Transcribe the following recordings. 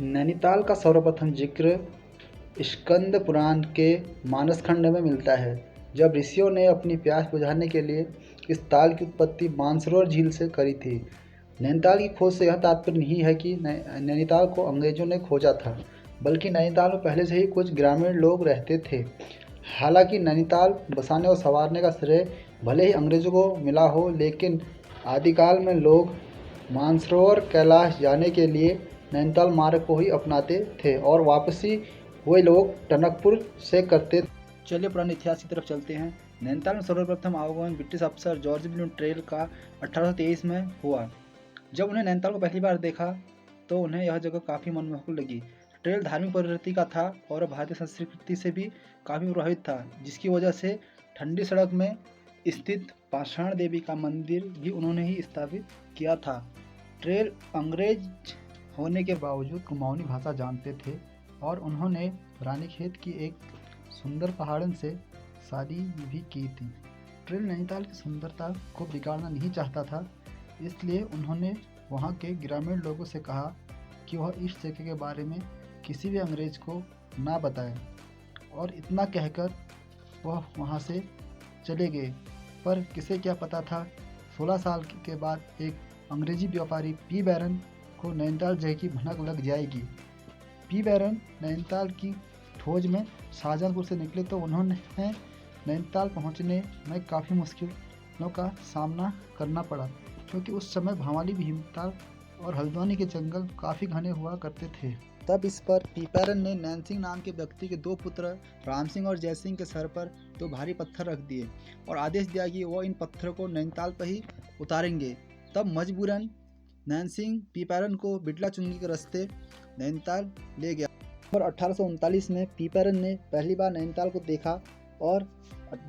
नैनीताल का सर्वप्रथम जिक्र स्कंद पुराण के मानसखंड में मिलता है, जब ऋषियों ने अपनी प्यास बुझाने के लिए इस ताल की उत्पत्ति मानसरोवर झील से करी थी। नैनीताल की खोज से यह तात्पर्य नहीं है कि नैनीताल को अंग्रेजों ने खोजा था, बल्कि नैनीताल में पहले से ही कुछ ग्रामीण लोग रहते थे। हालांकि नैनीताल बसाने और संवारने का श्रेय भले ही अंग्रेजों को मिला हो, लेकिन आदिकाल में लोग मानसरोवर कैलाश जाने के लिए नैनीताल मार्ग को ही अपनाते थे और वापसी वे लोग टनकपुर से करते थे। चलिए पुराने इतिहास की तरफ चलते हैं। नैनीताल में सर्वप्रथम आवागमन ब्रिटिश अफसर जॉर्ज ट्रेल का 1823 में हुआ। जब उन्हें नैनीताल को पहली बार देखा तो उन्हें यह जगह काफ़ी मनमोहक लगी। ट्रेल धार्मिक प्रवृत्ति का था और भारतीय संस्कृति से भी काफ़ी प्रभावित था, जिसकी वजह से ठंडी सड़क में स्थित पाषाण देवी का मंदिर भी उन्होंने ही स्थापित किया था। ट्रेल अंग्रेज होने के बावजूद कुमाऊनी भाषा जानते थे और उन्होंने रानीखेत की एक सुंदर पहाड़न से शादी भी की थी। ट्रेल नैनीताल की सुंदरता को बिगाड़ना नहीं चाहता था, इसलिए उन्होंने वहाँ के ग्रामीण लोगों से कहा कि वह इस जगह के बारे में किसी भी अंग्रेज को ना बताएं, और इतना कहकर वह वहाँ से चले गए। पर किसे क्या पता था, 16 साल के बाद एक अंग्रेजी व्यापारी पी बैरन को नैनीताल जगह की भनक लग जाएगी। पी बैरन नैनीताल की खोज में शाहजहांपुर से निकले तो उन्होंने नैनीताल पहुंचने में काफ़ी मुश्किलों का सामना करना पड़ा, क्योंकि उस समय भंवाली, भीमताल और हल्द्वानी के जंगल काफ़ी घने हुआ करते थे। तब इस पर पी बैरन ने नैनसिंह नाम के व्यक्ति के 2 पुत्र राम सिंह और जय सिंह के सर पर 2 भारी पत्थर रख दिए और आदेश दिया कि वो इन पत्थरों को नैनीताल पर ही उतारेंगे। तब मजबूरन नैनसिंह पी बैरन को बिटला चुंगी के रास्ते नैनीताल ले गया। और 1839 में पी बैरन ने पहली बार नैनीताल को देखा और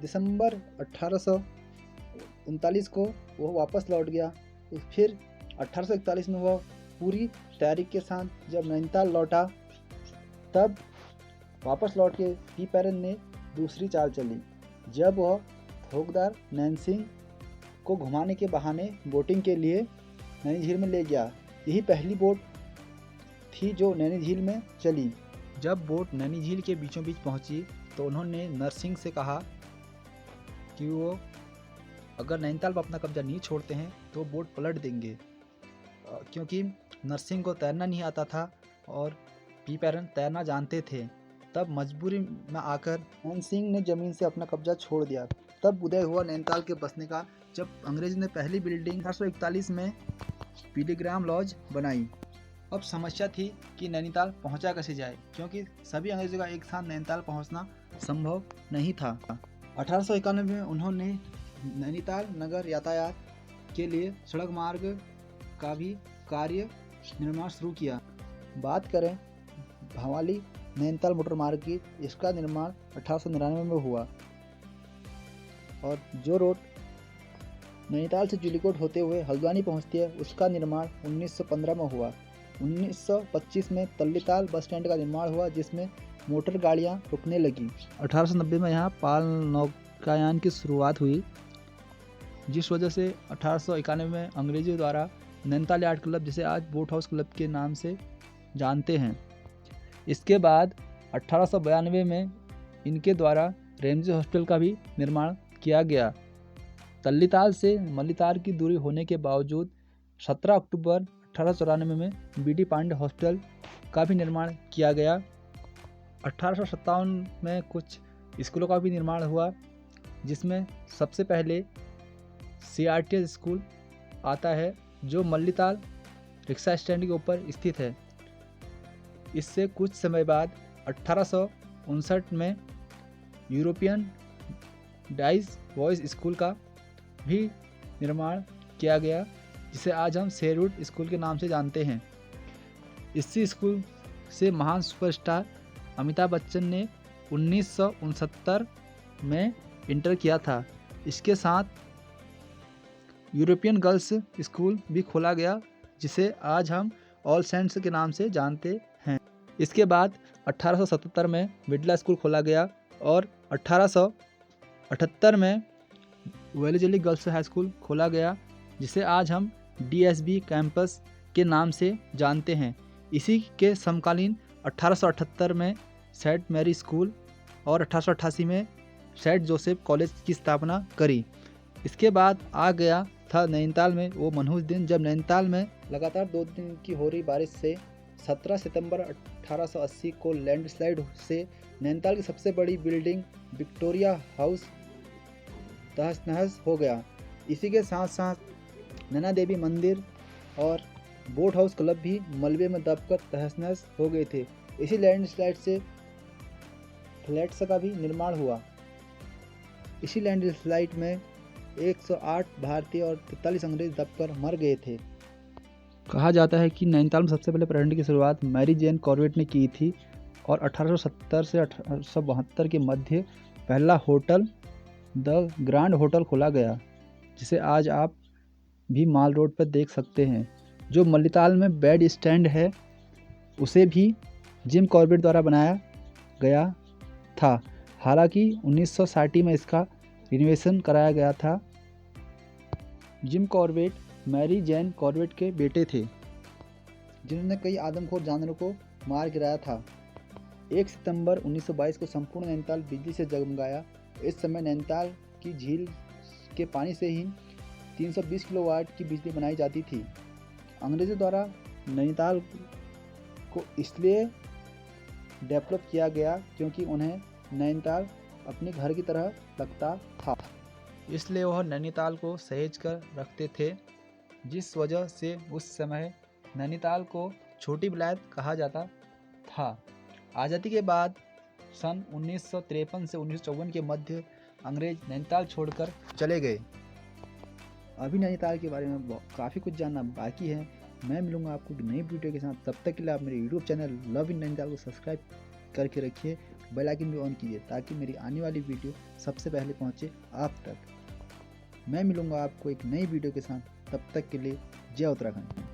दिसंबर 1839 को वह वापस लौट गया। फिर 1841 में वह पूरी तैयारी के साथ जब नैनीताल लौटा, तब वापस लौट के पी बैरन ने दूसरी चाल चली, जब वह थोकदार नैनसिंह को घुमाने के बहाने बोटिंग के लिए नैनी झील में ले गया। यही पहली बोट थी जो नैनी झील में चली। जब बोट नैनी झील के बीचों बीच पहुंची तो उन्होंने नरसिंह से कहा कि वो अगर नैनीताल पर अपना कब्जा नहीं छोड़ते हैं तो बोट पलट देंगे, क्योंकि नरसिंह को तैरना नहीं आता था और पी बैरन तैरना जानते थे। तब मजबूरी में आकर नरसिंह ने ज़मीन से अपना कब्जा छोड़ दिया। तब उदय हुआ नैनीताल के बसने का, जब अंग्रेज ने पहली बिल्डिंग 1841 में पिलीग्राम लॉज बनाई। अब समस्या थी कि नैनीताल पहुंचा कैसे जाए, क्योंकि सभी अंग्रेजों का एक साथ नैनीताल पहुंचना संभव नहीं था। 1891 में उन्होंने नैनीताल नगर यातायात के लिए सड़क मार्ग का भी कार्य निर्माण शुरू किया। बात करें भंवाली नैनीताल मोटर मार्ग की, इसका निर्माण 1899 में हुआ और जो रोड नैनीताल से जुलीकोट होते हुए हल्द्वानी पहुंचती है, उसका निर्माण 1915 में हुआ। 1925 में तल्लीताल बस स्टैंड का निर्माण हुआ, जिसमें मोटर गाड़ियां रुकने लगी। 1890 में यहाँ पाल नौकायान की शुरुआत हुई, जिस वजह से 1891 में अंग्रेजों द्वारा नैनीताल यार्ड क्लब, जिसे आज बोट हाउस क्लब के नाम से जानते हैं। इसके बाद 1892 में इनके द्वारा रेमजे हॉस्टल का भी निर्माण किया गया। तल्लीताल से मल्लीताल की दूरी होने के बावजूद 17 अक्टूबर 1894 में बीडी पांडे हॉस्टल का भी निर्माण किया गया। 1857 में कुछ स्कूलों का भी निर्माण हुआ, जिसमें सबसे पहले CRTS स्कूल आता है, जो मल्लीताल रिक्शा स्टैंड के ऊपर स्थित है। इससे कुछ समय बाद 1859 में यूरोपियन डाइस बॉयज़ स्कूल का भी निर्माण किया गया, जिसे आज हम शेरवुड स्कूल के नाम से जानते हैं। इसी स्कूल से महान सुपरस्टार अमिताभ बच्चन ने 1969 में इंटर किया था। इसके साथ यूरोपियन गर्ल्स स्कूल भी खोला गया, जिसे आज हम ऑल सेंट्स के नाम से जानते हैं। इसके बाद 1877 में मिडला स्कूल खोला गया और 1878 में वेलीजली गर्ल्स हाई स्कूल खोला गया, जिसे आज हम DSB कैंपस के नाम से जानते हैं। इसी के समकालीन 1878 में सेंट मैरी स्कूल और 1888 में सेंट जोसेफ कॉलेज की स्थापना करी। इसके बाद आ गया था नैनीताल में वो मनहूस दिन जब नैनीताल में लगातार 2 दिन की हो रही बारिश से 17 सितंबर 1880 को लैंडस्लाइड से नैनीताल की सबसे बड़ी बिल्डिंग विक्टोरिया हाउस तहस नहस हो गया। इसी के साथ साथ नैना देवी मंदिर और बोट हाउस क्लब भी मलबे में दबकर तहस नहस हो गए थे। इसी लैंडस्लाइड से फ्लैट्स का भी निर्माण हुआ। इसी लैंडस्लाइड में 108 भारतीय और 43 अंग्रेज दबकर मर गए थे। कहा जाता है कि नैनीताल में सबसे पहले पर्यटन की शुरुआत मैरी जेन कॉर्बेट ने की थी और 1870 से 1872 के मध्य पहला होटल द ग्रांड होटल खोला गया, जिसे आज आप भी माल रोड पर देख सकते हैं। जो मल्लीताल में बैड स्टैंड है उसे भी जिम कॉर्बेट द्वारा बनाया गया था। हालांकि 1960 में इसका रिनोवेशन कराया गया था। Jim Corbett Mary Jane Corbett के बेटे थे, जिन्होंने कई आदमखोर जानवरों को मार गिराया था। 1 सितंबर 1922 को संपूर्ण नैनीताल बिजली से जगमगाया। इस समय नैनीताल की झील के पानी से ही 320 किलोवाट की बिजली बनाई जाती थी। अंग्रेज़ों द्वारा नैनीताल को इसलिए डेवलप किया गया क्योंकि उन्हें नैनीताल अपने घर की तरह लगता था, इसलिए वह नैनीताल को सहेज कर रखते थे, जिस वजह से उस समय नैनीताल को छोटी विलायत कहा जाता था। आज़ादी के बाद सन 1953 से 1954 के मध्य अंग्रेज नैनीताल छोड़कर चले गए। अभी नैनीताल के बारे में काफ़ी कुछ जानना बाकी है। मैं मिलूंगा आपको एक नई वीडियो के साथ। तब तक के लिए आप मेरे YouTube channel love in Nainital को सब्सक्राइब करके रखिए, बेल आइकन भी ऑन कीजिए ताकि मेरी आने वाली वीडियो सबसे पहले पहुंचे आप तक। मैं मिलूंगा आपको एक नई वीडियो के साथ। तब तक के लिए जय उत्तराखंड।